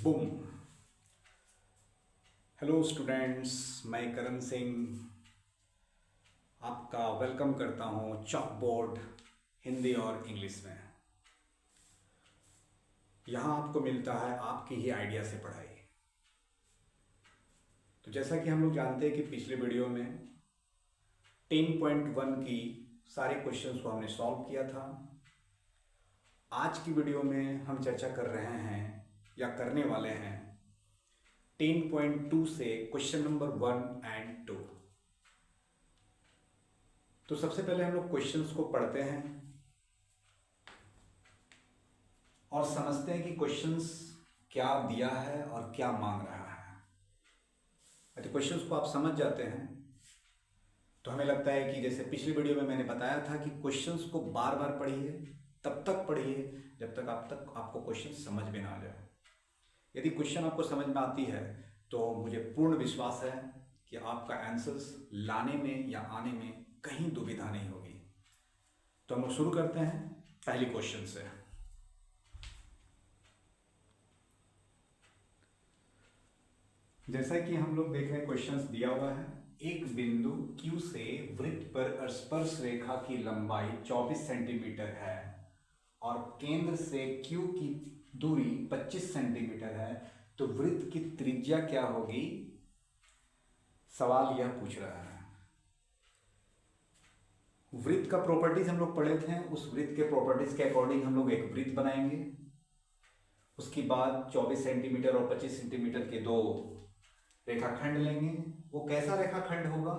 Boom. Hello students, मैं करण सिंह आपका welcome करता हूँ चॉक बोर्ड हिंदी और इंग्लिश में। यहाँ आपको मिलता है आपकी ही आइडिया से पढ़ाई। तो जैसा कि हम लोग जानते हैं कि पिछले वीडियो में 10.1 की सारे क्वेश्चंस को हमने सॉल्व किया था। आज की वीडियो में हम चर्चा कर रहे हैं या करने वाले हैं 10.2 से क्वेश्चन नंबर 1 एंड 2। तो सबसे पहले हम लोग क्वेश्चंस को पढ़ते हैं और समझते हैं कि क्वेश्चंस क्या दिया है और क्या मांग रहा है। यदि क्वेश्चंस को आप समझ जाते हैं तो हमें लगता है कि जैसे पिछली वीडियो में मैंने बताया था कि क्वेश्चंस को बार बार पढ़िए, तब तक पढ़िए जब तक आपको क्वेश्चन समझ में ना आ जाए। यदि क्वेश्चन आपको समझ में आती है तो मुझे पूर्ण विश्वास है कि आपका आंसर्स लाने में या आने में कहीं दुविधा नहीं होगी। तो हम लोग शुरू करते हैं पहली क्वेश्चन से। जैसा कि हम लोग देख रहे हैं, क्वेश्चंस दिया हुआ है। एक बिंदु Q से वृत्त पर स्पर्श रेखा की लंबाई 24 सेंटीमीटर है और केंद्र से Q की दूरी 25 सेंटीमीटर है, तो वृत्त की त्रिज्या क्या होगी? सवाल यह पूछ रहा है। वृत्त का प्रॉपर्टीज हम लोग पढ़े थे। उस वृत्त के प्रॉपर्टीज के अकॉर्डिंग हम लोग एक वृत्त बनाएंगे। उसके बाद 24 सेंटीमीटर और 25 सेंटीमीटर के दो रेखाखंड लेंगे। वो कैसा रेखाखंड होगा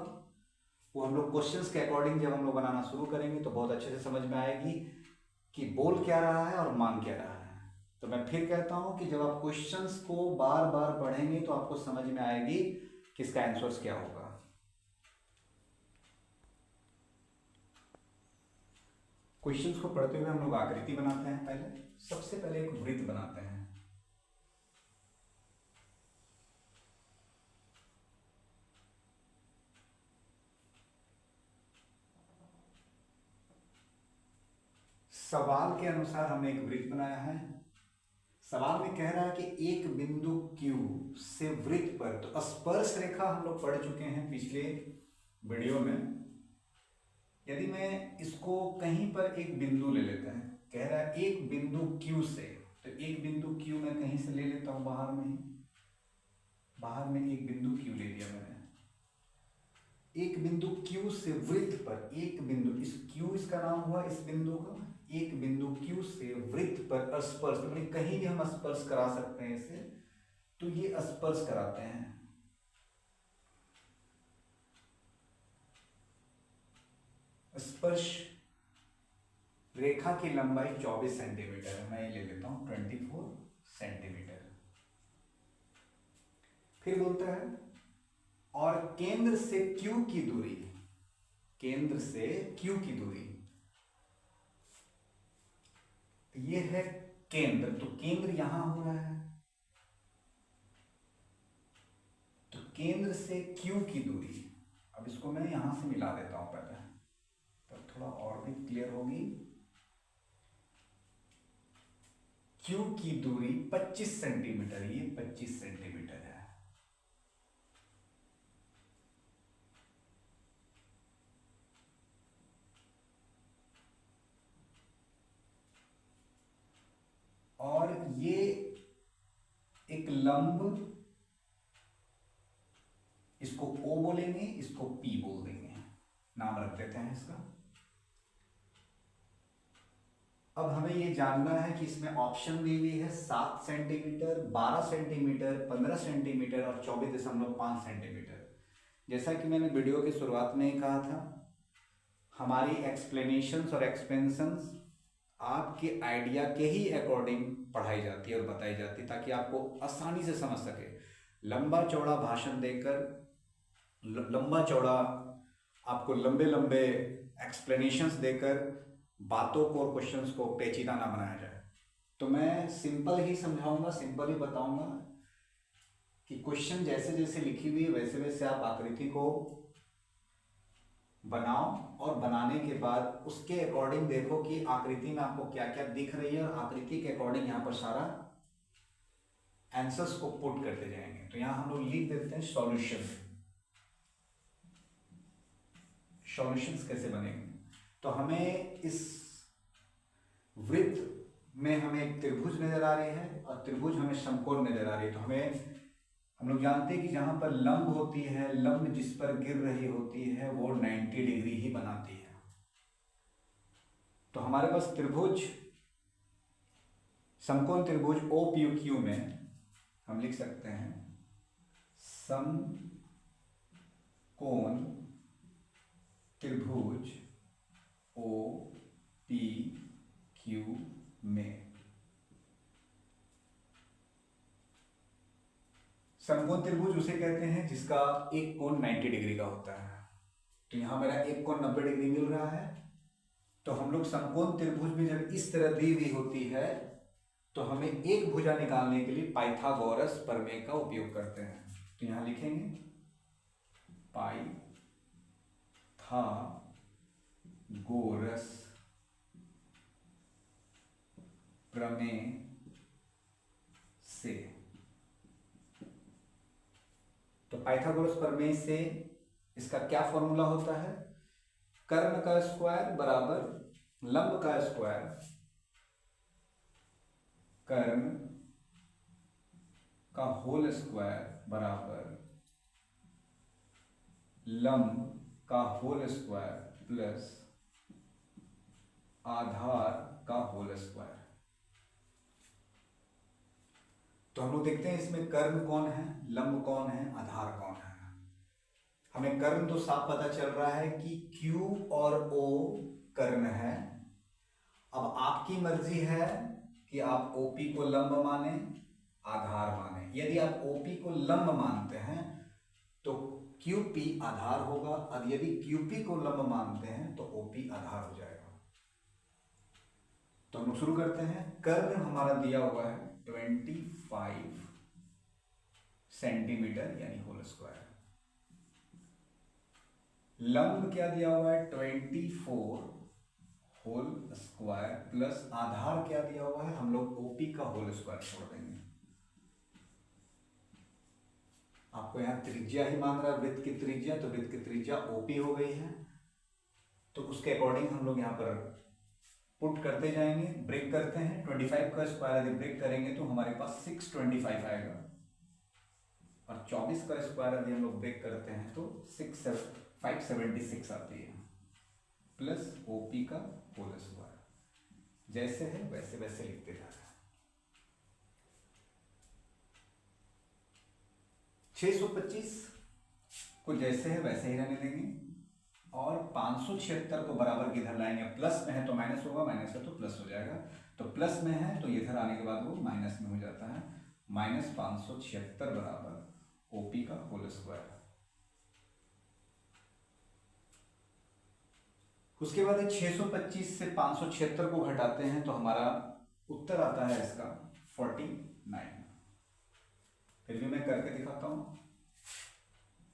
वो हम लोग क्वेश्चंस के अकॉर्डिंग जब हम लोग बनाना शुरू करेंगे तो बहुत अच्छे से समझ में आएगी कि बोल क्या रहा है और मान क्या रहा है। तो मैं फिर कहता हूं कि जब आप क्वेश्चंस को बार बार पढ़ेंगे तो आपको समझ में आएगी कि इसका आंसर्स क्या होगा। क्वेश्चंस को पढ़ते हुए हम लोग आकृति बनाते हैं। पहले सबसे पहले एक वृत्त बनाते हैं। सवाल के अनुसार हमने एक वृत्त बनाया है। सवाल में कह रहा है कि एक बिंदु Q से वृत्त पर, तो स्पर्श रेखा हम लोग पढ़ चुके हैं पिछले वीडियो में। यदि मैं इसको कहीं पर एक बिंदु ले लेते हैं, कह रहा है एक बिंदु Q से, तो एक बिंदु Q मैं कहीं से ले लेता हूं, बाहर में ही, बाहर में एक बिंदु Q ले लिया मैंने। एक बिंदु Q से वृत्त पर एक बिंदु, इस Q इसका नाम हुआ इस बिंदु का। एक बिंदु Q से वृत्त पर स्पर्श, तो कहीं भी हम स्पर्श करा सकते हैं इसे, तो ये स्पर्श कराते हैं। स्पर्श रेखा की लंबाई 24 सेंटीमीटर है, मैं ये ले लेता हूं 24 सेंटीमीटर। फिर बोलता है और केंद्र से Q की दूरी, केंद्र से Q की दूरी, ये है केंद्र, तो केंद्र यहां हो रहा है, तो केंद्र से Q की दूरी, अब इसको मैं यहां से मिला देता हूं पहले, तो थोड़ा और भी क्लियर होगी। Q की दूरी 25 सेंटीमीटर, ये 25 सेंटीमीटर है। और ये एक लंब, इसको O बोलेंगे, इसको P बोल देंगे, नाम रख देते हैं इसका। अब हमें ये जानना है कि इसमें ऑप्शन दी हुई है 7 सेंटीमीटर, 12 सेंटीमीटर, 15 सेंटीमीटर और 24.5 सेंटीमीटर। जैसा कि मैंने वीडियो की शुरुआत में ही कहा था, हमारी एक्सप्लेनेशंस और एक्सपेंशंस आपके आइडिया के ही अकॉर्डिंग पढ़ाई जाती है और बताई जाती है, ताकि आपको आसानी से समझ सके। लंबा चौड़ा भाषण देकर, लंबा चौड़ा आपको लंबे लंबे एक्सप्लेनेशंस देकर बातों को और क्वेश्चंस को पेचीदा ना बनाया जाए। तो मैं सिंपल ही समझाऊंगा, सिंपल ही बताऊंगा कि क्वेश्चन जैसे जैसे लिखी हुई है वैसे वैसे आप आकृति को बनाओ और बनाने के बाद उसके अकॉर्डिंग देखो कि आकृति में आपको क्या क्या दिख रही है और आकृति के अकॉर्डिंग यहां पर सारा आंसर्स को पुट करते जाएंगे। तो यहां हम लोग लिख देते हैं सॉल्यूशन। सॉल्यूशंस कैसे बनेंगे, तो हमें इस वृत्त में हमें एक त्रिभुज नजर आ रही है और त्रिभुज हमें समकोण नजर आ रही है। तो हमें हम लोग जानते हैं कि जहां पर लंब होती है, लंब जिस पर गिर रही होती है वो 90 डिग्री ही बनाती है। तो हमारे पास त्रिभुज, समकोण त्रिभुज OPQ में हम लिख सकते हैं समकोण त्रिभुज OPQ में, समकोण त्रिभुज उसे कहते हैं जिसका एक कोण 90 डिग्री का होता है। तो यहां मेरा एक कोण 90 डिग्री मिल रहा है। तो हम लोग समकोण त्रिभुज में जब इस तरह दी हुई होती है तो हमें एक भुजा निकालने के लिए पाइथागोरस प्रमेय का उपयोग करते हैं। तो यहां लिखेंगे पाइथागोरस प्रमेय से। तो पाइथागोरस प्रमेय से इसका क्या फॉर्मूला होता है, कर्ण का स्क्वायर बराबर लंब का स्क्वायर, कर्ण का होल स्क्वायर बराबर लंब का होल स्क्वायर प्लस आधार का होल स्क्वायर। तो हम लोग देखते हैं इसमें कर्ण कौन है, लंब कौन है, आधार कौन है। हमें कर्ण तो साफ पता चल रहा है कि Q और O कर्ण है। अब आपकी मर्जी है कि आप OP को लंब माने, आधार माने। यदि आप OP को लंब मानते हैं तो QP आधार होगा, और यदि QP को लंब मानते हैं तो OP आधार हो जाएगा। तो हम शुरू करते हैं। कर्ण हमारा दिया हुआ है 25 सेंटीमीटर यानी होल स्क्वायर। लंब क्या दिया हुआ है 24 होल स्क्वायर प्लस आधार क्या दिया हुआ है, हम लोग OP का होल स्क्वायर छोड़ देंगे। आपको यहां त्रिज्या ही मान रहा है, वृत्त की त्रिज्या, तो वृत्त की त्रिज्या OP हो गई है। तो उसके अकॉर्डिंग हम लोग यहां पर पुट करते जाएंगे, ब्रेक करते हैं। 25 का स्क्वायर यदि ब्रेक करेंगे तो हमारे पास 625 आएगा, और 24 का स्क्वायर यदि हम लोग ब्रेक करते हैं तो 576 आती है, प्लस OP का होल स्क्वायर। जैसे है वैसे वैसे लिखते जा रहे हैं। 625 को जैसे है वैसे ही रहने देंगे, और 576 को बराबर किधर लाएंगे, प्लस में है तो माइनस होगा, माइनस है तो प्लस हो जाएगा। तो प्लस में है तो इधर आने के बाद वो माइनस में हो जाता है, -576 बराबर OP का होल स्क्वायर। उसके बाद 625 से 576 को घटाते हैं तो हमारा उत्तर आता है इसका 49। फिर भी मैं करके दिखाता हूं।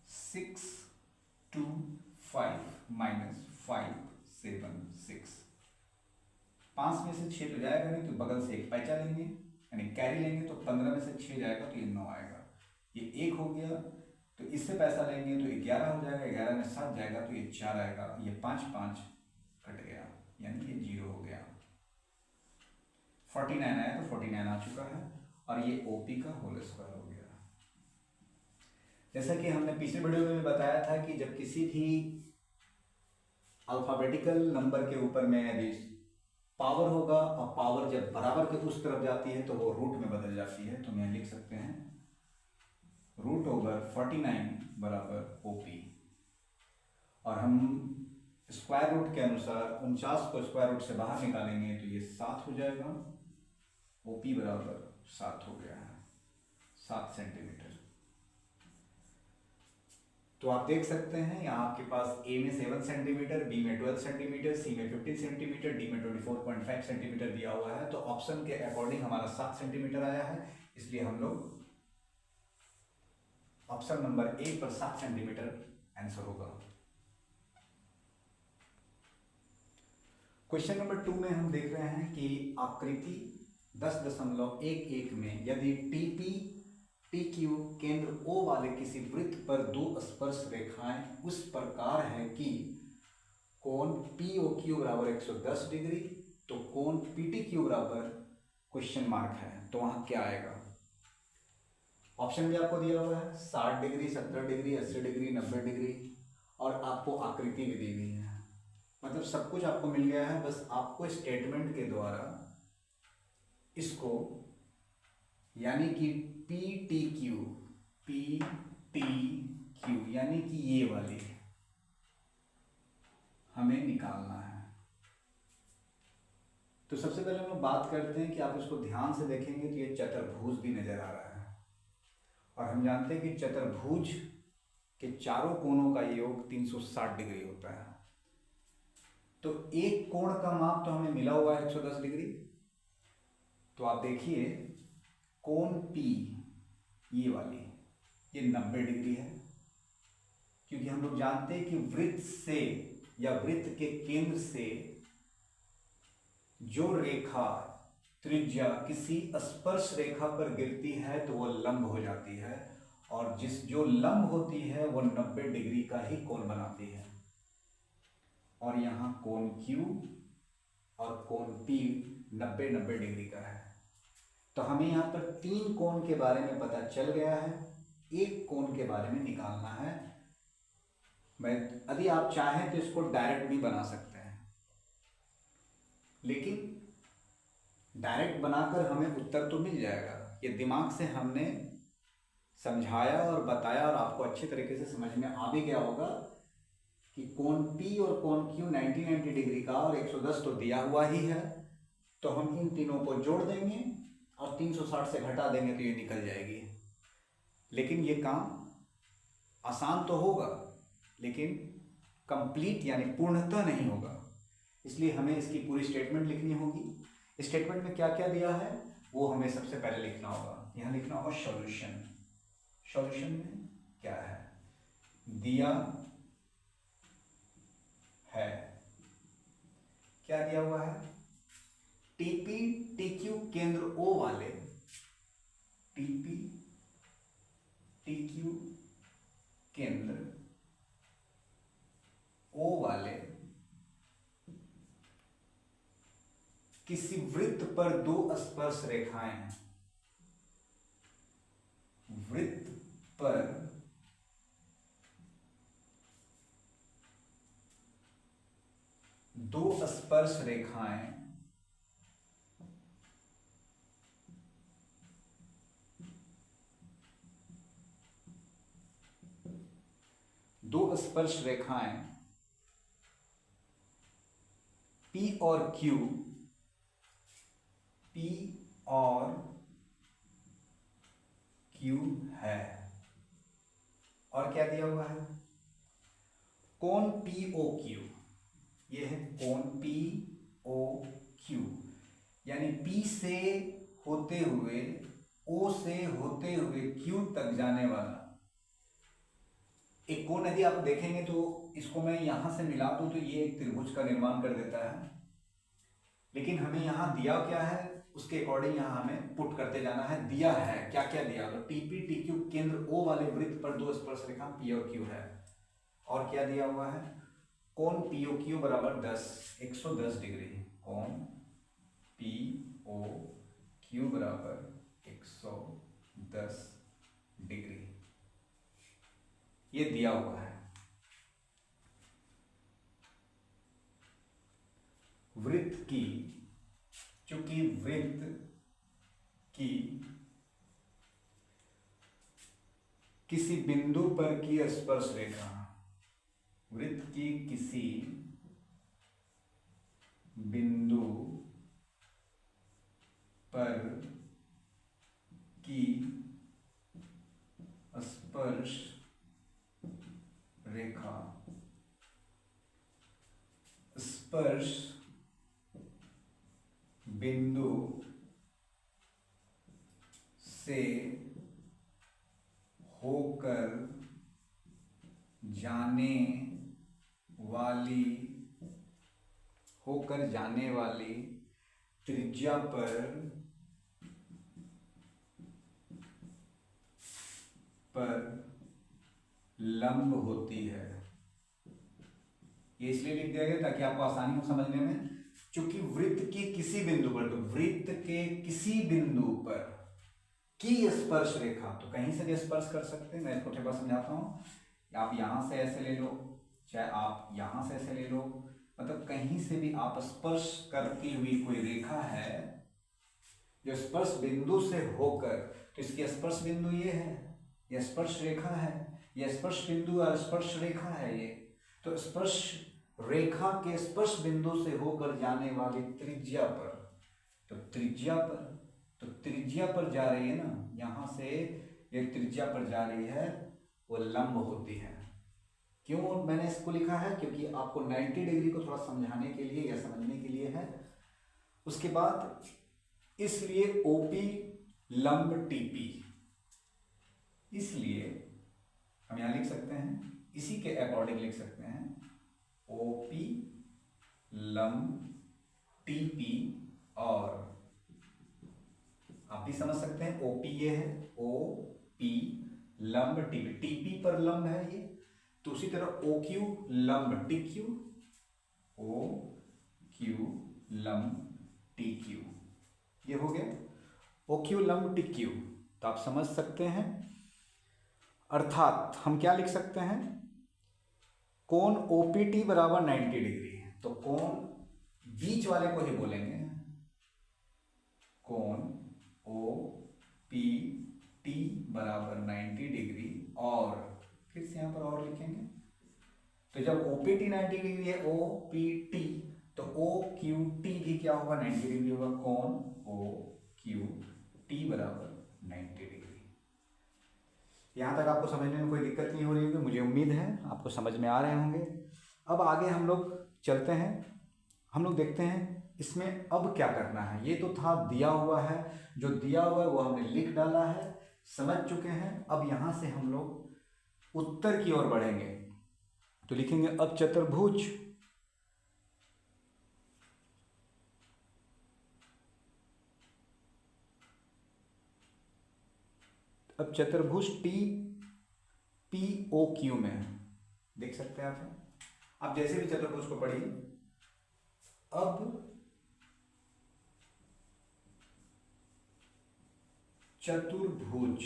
625 -576। 5 में से 6 तो जाएगा नहीं, तो बगल से एक पैचा लेंगे यानी कैरी लेंगे, तो 15 में से 6 जाएगा तो ये 9 आएगा। ये 1 हो गया, तो इससे पैसा लेंगे तो 11 हो जाएगा, 11 में 7 जाएगा तो ये 4 आएगा। ये 5 कट गया यानी ये 0 हो गया। 49 आया तो 49 आ चुका है, और ये OP का होल स्क्वायर हो गया। जैसा कि हमने पिछले वीडियो में बताया था कि जब किसी भी अल्फाबेटिकल नंबर के ऊपर में यदि पावर होगा और पावर जब बराबर के उस तरफ जाती है तो वो रूट में बदल जाती है। तो मैं लिख सकते हैं √49 बराबर OP, और हम स्क्वायर रूट के अनुसार 49 को स्क्वायर रूट से बाहर निकालेंगे तो ये 7 हो जाएगा। OP बराबर 7 हो गया है, 7 सेंटीमीटर। तो आप देख सकते हैं यहाँ आपके पास A में 7 सेंटीमीटर, B में 12 सेंटीमीटर, C में 15 सेंटीमीटर, D में 24.5 सेंटीमीटर दिया हुआ है। तो ऑप्शन के अकॉर्डिंग हमारा 7 सेंटीमीटर आया है, इसलिए हम लोग ऑप्शन नंबर A पर 7 सेंटीमीटर आंसर होगा। क्वेश्चन नंबर 2 में हम देख रहे हैं कि आकृति 10.11 में यदि TP TQ केंद्र O वाले किसी वृत्त पर दो स्पर्श रेखाएं उस प्रकार है कि कोण POQ बराबर 110 डिग्री, तो कोण PTQ बराबर क्वेश्चन मार्क है, तो वहां क्या आएगा? ऑप्शन भी आपको दिया हुआ है 60 डिग्री, 70 डिग्री, 80 डिग्री, 90 डिग्री, और आपको आकृति भी दी हुई है। मतलब सब कुछ आपको मिल गया है, बस आपको स्टेटमेंट के द्वारा इसको यानी कि PTQ यानी कि ये वाली हमें निकालना है। तो सबसे पहले हम लोग बात करते हैं कि आप इसको ध्यान से देखेंगे तो ये चतुर्भुज भी नजर आ रहा है, और हम जानते हैं कि चतुर्भुज के चारों कोणों का योग 360 डिग्री होता है। तो एक कोण का माप तो हमें मिला हुआ है 110 डिग्री। तो आप देखिए कोण P ये वाली ये 90 डिग्री है, क्योंकि हम लोग जानते हैं कि वृत्त से या वृत्त के केंद्र से जो रेखा त्रिज्या किसी स्पर्श रेखा पर गिरती है तो वो लंब हो जाती है, और जो लंब होती है वो 90 डिग्री का ही कोण बनाती है। और यहाँ कोण Q और कोण P 90 डिग्री का है। तो हमें यहाँ पर तीन कोण के बारे में पता चल गया है, एक कोण के बारे में निकालना है। यदि आप चाहें तो इसको डायरेक्ट भी बना सकते हैं, लेकिन डायरेक्ट बनाकर हमें उत्तर तो मिल जाएगा। ये दिमाग से हमने समझाया और बताया, और आपको अच्छे तरीके से समझ में आ भी गया होगा कि कोण P और कोण Q 90 डिग्री का और 110 तो दिया हुआ ही है, तो हम इन तीनों को जोड़ देंगे और 360 से घटा देंगे तो ये निकल जाएगी। लेकिन ये काम आसान तो होगा, लेकिन कंप्लीट यानी पूर्णतः नहीं होगा, इसलिए हमें इसकी पूरी स्टेटमेंट लिखनी होगी। स्टेटमेंट में क्या क्या दिया है वो हमें सबसे पहले लिखना होगा। यहाँ लिखना होगा सॉल्यूशन। सॉल्यूशन में क्या है दिया है, क्या दिया हुआ है? TP TQ केंद्र O वाले TP TQ केंद्र O वाले किसी वृत्त पर दो स्पर्श रेखाएं हैं, वृत्त पर दो स्पर्श रेखाएं P और Q है। और क्या दिया हुआ है? कोण POQ, ये है कोण POQ, यानी P से होते हुए O से होते हुए Q तक जाने वाला एक कोण। यदि आप देखेंगे तो इसको मैं यहां से मिला दूं तो ये एक त्रिभुज का निर्माण कर देता है, लेकिन हमें यहाँ दिया क्या है उसके अकॉर्डिंग यहाँ हमें पुट करते जाना है। दिया है क्या क्या दिया, तो TP TQ केंद्र O वाले वृत्त पर दो स्पर्श रेखा P और Q है। और क्या दिया हुआ है? कोण POQ बराबर 110 डिग्री। कोण POQ बराबर 110 डिग्री, ये दिया हुआ है। वृत्त की, चूंकि वृत्त की किसी बिंदु पर की स्पर्श रेखा, वृत्त की किसी बिंदु पर की स्पर्श रेखा स्पर्श बिंदु से होकर जाने वाली त्रिज्या पर पर लंब होती है। ये इसलिए लिख दिया गया ताकि आपको आसानी हो समझने में। चूंकि वृत्त के किसी बिंदु पर, तो वृत्त के किसी बिंदु पर की स्पर्श रेखा, तो कहीं से भी स्पर्श कर सकते हैं। मैं इसको थोड़ा समझाता हूँ। आप यहां से ऐसे ले लो, चाहे आप यहां से ऐसे ले लो, मतलब कहीं से भी आप स्पर्श करती हुई कोई रेखा है जो स्पर्श बिंदु से होकर, तो इसकी स्पर्श बिंदु ये है, यह स्पर्श रेखा है, यह स्पर्श बिंदु और स्पर्श रेखा है ये। तो स्पर्श रेखा के स्पर्श बिंदु से होकर जाने वाली त्रिज्या पर, तो त्रिज्या पर जा रही है ना, यहां से एक त्रिज्या पर जा रही है, वो लंब होती है। क्यों मैंने इसको लिखा है? क्योंकि आपको 90 डिग्री को थोड़ा समझाने के लिए या समझने के लिए है। उसके बाद इसलिए ओपी लंब टीपी, इसलिए हम यहां लिख सकते हैं, इसी के अकॉर्डिंग लिख सकते हैं, ओपी लंब टीपी। और आप भी समझ सकते हैं ओपी ये है, ओपी लंब टीपी, टीपी पर लंब है ये। तो उसी तरह ओ क्यू लंब टी क्यू, ओ क्यू लंब टी क्यू, ये हो गया ओ क्यू लंब टी क्यू। तो आप समझ सकते हैं। अर्थात हम क्या लिख सकते हैं, कोण ओपीटी बराबर 90 डिग्री है। तो कोण बीच वाले को ही बोलेंगे, कोण ओ पी टी बराबर 90 डिग्री। और फिर से यहां पर और लिखेंगे, तो जब ओपीटी 90 डिग्री है, ओ पी टी, तो ओ क्यू टी भी क्या होगा, 90 डिग्री होगा। कोण ओ क्यू टी बराबर 90 डिग्री। यहां तक आपको समझने में कोई दिक्कत नहीं हो रही होगी, मुझे उम्मीद है आपको समझ में आ रहे होंगे। अब आगे हम लोग चलते हैं, हम लोग देखते हैं इसमें अब क्या करना है। ये तो था दिया हुआ है, जो दिया हुआ है वो हमने लिख डाला है, समझ चुके हैं। अब यहां से हम लोग उत्तर की ओर बढ़ेंगे। तो लिखेंगे अब चतुर्भुज टी पी ओ क्यू में, देख सकते हैं आप जैसे भी चतुर्भुज को पढ़िए। अब चतुर्भुज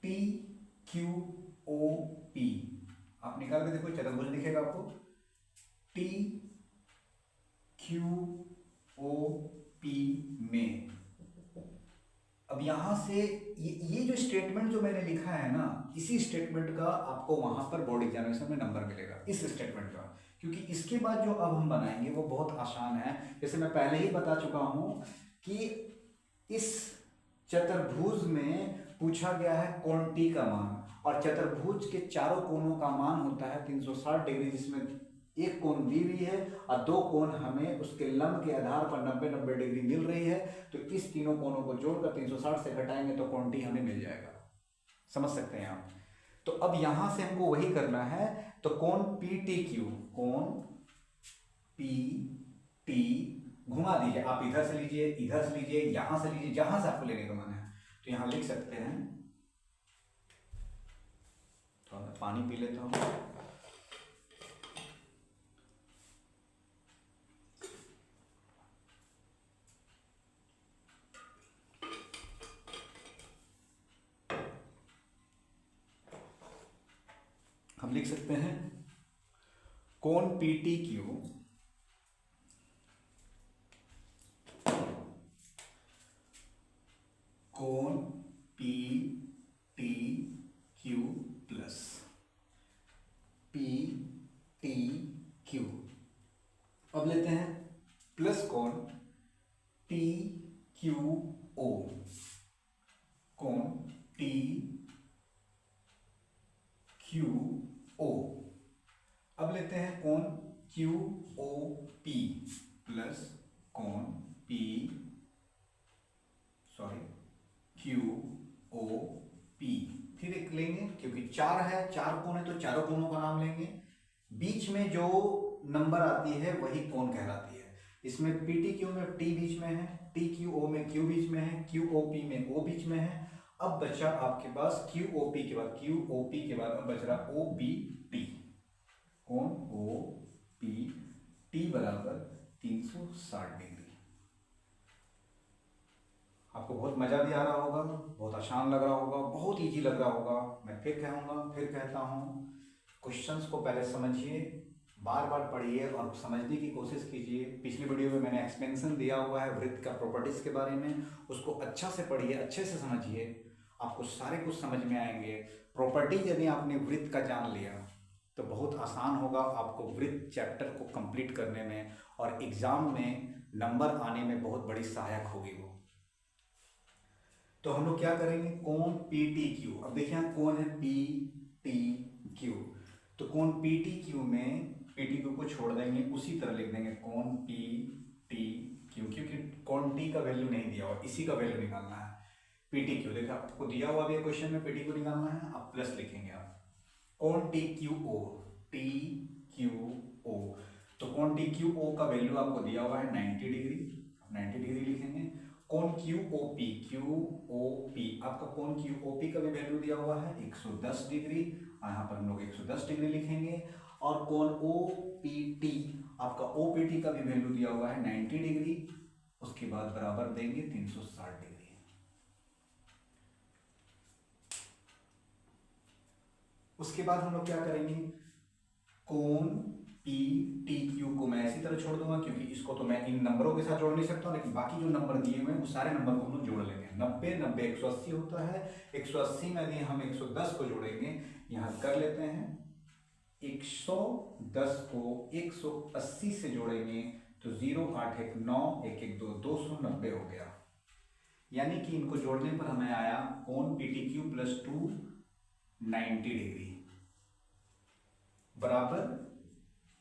पी क्यू ओ पी, आप निकाल के देखो, चतुर्भुज दिखेगा आपको, टी क्यू ओ पी में। अब यहां से ये जो स्टेटमेंट जो मैंने लिखा है ना, इसी स्टेटमेंट का आपको वहां पर बोर्ड एग्जामिनेशन में नंबर मिलेगा, इस स्टेटमेंट का। क्योंकि इसके बाद जो अब हम बनाएंगे वो बहुत आसान है। जैसे मैं पहले ही बता चुका हूं कि इस चतुर्भुज में पूछा गया है कोण टी का मान, और चतुर्भुज के चारों कोणों का मान होता है 360 डिग्री, जिसमें एक कोण दी हुई है और दो कोण हमें उसके लंब के आधार पर 90-90 डिग्री मिल रही है। तो इस तीनों कोणों को जोड़कर 360 से घटाएंगे तो कोण टी हमें मिल जाएगा। समझ सकते हैं आप। तो अब यहां से हमको वही करना है। तो कोण पी टी क्यू, कोण पी टी घुमा दीजिए, आप इधर से लीजिए, इधर से लीजिए, यहां से लीजिए, जहां से आपको लेने का मन है। तो यहां लिख सकते हैं, थोड़ा मैं पानी पी लेता हूं। हम लिख सकते हैं कोण पी टी क्यू कोण P T Q plus P T Q. अब लेते हैं प्लस कोण टी क्यू ओ, कोण टी क्यू ओ। अब लेते हैं कोण क्यू ओ पी प्लस कोण पी क्यू ओ पी। फिर एक लेंगे, क्योंकि चार है, चार कोण है तो चारों कोणों का नाम लेंगे। बीच में जो नंबर आती है वही कोण कहलाती है। इसमें PTQ में T बीच में है, TQO में Q बीच में है, QOP में O बीच में है। अब बचा आपके पास QOP के बाद अब बच रहा OBT। कोण OPT बराबर 360 डिग्री। आपको बहुत मज़ा भी आ रहा होगा, बहुत आसान लग रहा होगा, बहुत इजी लग रहा होगा। मैं फिर कहता हूँ, क्वेश्चंस को पहले समझिए, बार बार पढ़िए और समझने की कोशिश कीजिए। पिछली वीडियो में मैंने एक्सपेंशन दिया हुआ है वृत्त का प्रॉपर्टीज़ के बारे में, उसको अच्छा से पढ़िए, अच्छे से समझिए, आपको सारे कुछ समझ में आएंगे। प्रॉपर्टीज यदि आपने वृत्त का जान लिया तो बहुत आसान होगा आपको वृत्त चैप्टर को कंप्लीट करने में, और एग्ज़ाम में नंबर आने में बहुत बड़ी सहायक होगी वो। तो हम लोग क्या करेंगे, कोण PTQ। अब देखिए यहाँ कोण है PTQ, तो कोण PTQ में PTQ को छोड़ देंगे, उसी तरह लिख देंगे कोण PTQ, क्योंकि कोण T का वैल्यू नहीं दिया हुआ, इसी का वैल्यू निकालना है। PTQ देखा आपको दिया हुआ भी क्वेश्चन में, PTQ निकालना है, आप प्लस लिखेंगे आप। कोण TQO तो कोण TQO का वैल्यू आपको दिया हुआ है 90 डिग्री, 90 डिग्री लिखेंगे। कोण QOP आपका कोण QOP का भी वैल्यू दिया हुआ है 110 डिग्री, यहाँ पर हम लोग 110 डिग्री लिखेंगे। और कोण OPT आपका OPT का भी वैल्यू दिया हुआ है 90 डिग्री, उसके बाद बराबर देंगे 360 डिग्री। उसके बाद हम लोग क्या करेंगे, कोण PTQ को मैं इसी तरह छोड़ दूंगा, क्योंकि इसको तो मैं इन नंबरों के साथ जोड़ नहीं सकता, लेकिन बाकी जो नंबर दिए हुए हैं वो सारे नंबर को हम लोग जोड़ लेंगे। 90 90 180 होता है, 180 में यदि हम 110 को जोड़ेंगे, यहाँ कर लेते हैं 110 को 180 से जोड़ेंगे तो 0 8 1 9 1 1 2 290 हो गया। यानी कि इनको जोड़ने पर हमें आया कोण PTQ प्लस 2 90 डिग्री बराबर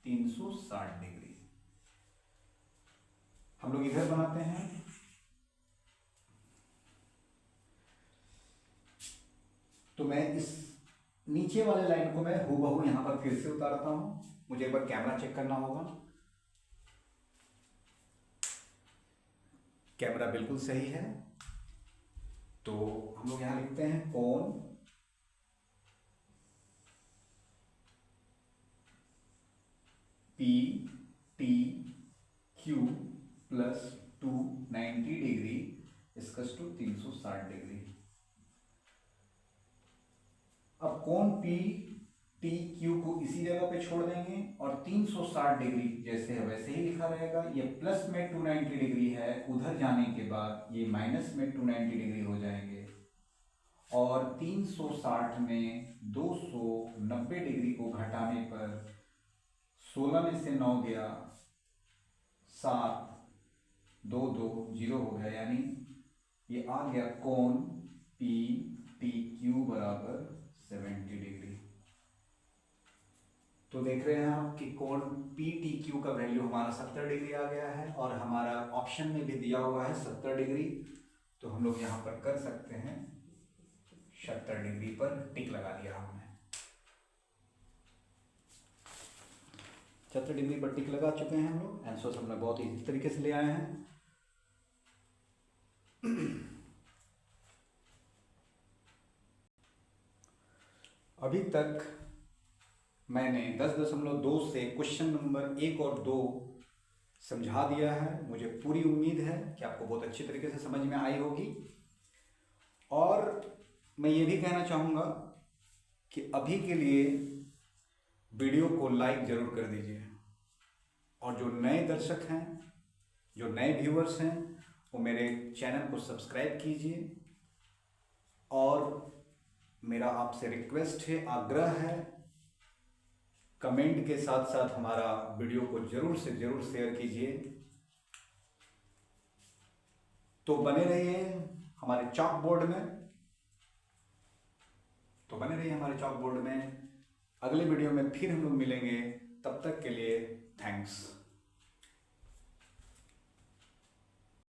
360 डिग्री। हम लोग इधर बनाते हैं, तो मैं इस नीचे वाले लाइन को मैं हूबहू यहां पर फिर से उतारता हूं। मुझे एक बार कैमरा चेक करना होगा, कैमरा बिल्कुल सही है। तो हम लोग यहां लिखते हैं कोण PTQ प्लस 290 डिग्री इसकस टू 360 डिग्री। अब कोण PTQ को इसी जगह पे छोड़ देंगे और 360 डिग्री जैसे है वैसे ही लिखा रहेगा। ये प्लस में 290 डिग्री है, उधर जाने के बाद ये माइनस में 290 डिग्री हो जाएंगे, और 360 में 290 डिग्री को घटाने पर 16 में से 9 गया 7 2 2 0 हो गया, यानी ये आ गया कोण PTQ बराबर 70 डिग्री। तो देख रहे हैं आप कि कोण PTQ का वैल्यू हमारा 70 डिग्री आ गया है, और हमारा ऑप्शन में भी दिया हुआ है 70 डिग्री। तो हम लोग यहाँ पर कर सकते हैं 70 डिग्री पर टिक लगा दिया हमने। 70 डिग्री पर टिक लगा चुके हैं हम लोग। आंसर हमने बहुत इजी तरीके से ले आए हैं। अभी तक मैंने 10.2 से क्वेश्चन नंबर 1 और 2 समझा दिया है। मुझे पूरी उम्मीद है कि आपको बहुत अच्छी तरीके से समझ में आई होगी। और मैं ये भी कहना चाहूँगा कि अभी के लिए वीडियो को लाइक ज़रूर कर दीजिए, और जो नए दर्शक हैं, जो नए व्यूअर्स हैं, वो मेरे चैनल को सब्सक्राइब कीजिए। और मेरा आपसे रिक्वेस्ट है, आग्रह है, कमेंट के साथ साथ हमारा वीडियो को ज़रूर से ज़रूर शेयर कीजिए। तो बने रहिए हमारे चॉक बोर्ड में। अगले वीडियो में फिर हम लोग मिलेंगे, तब तक के लिए थैंक्स।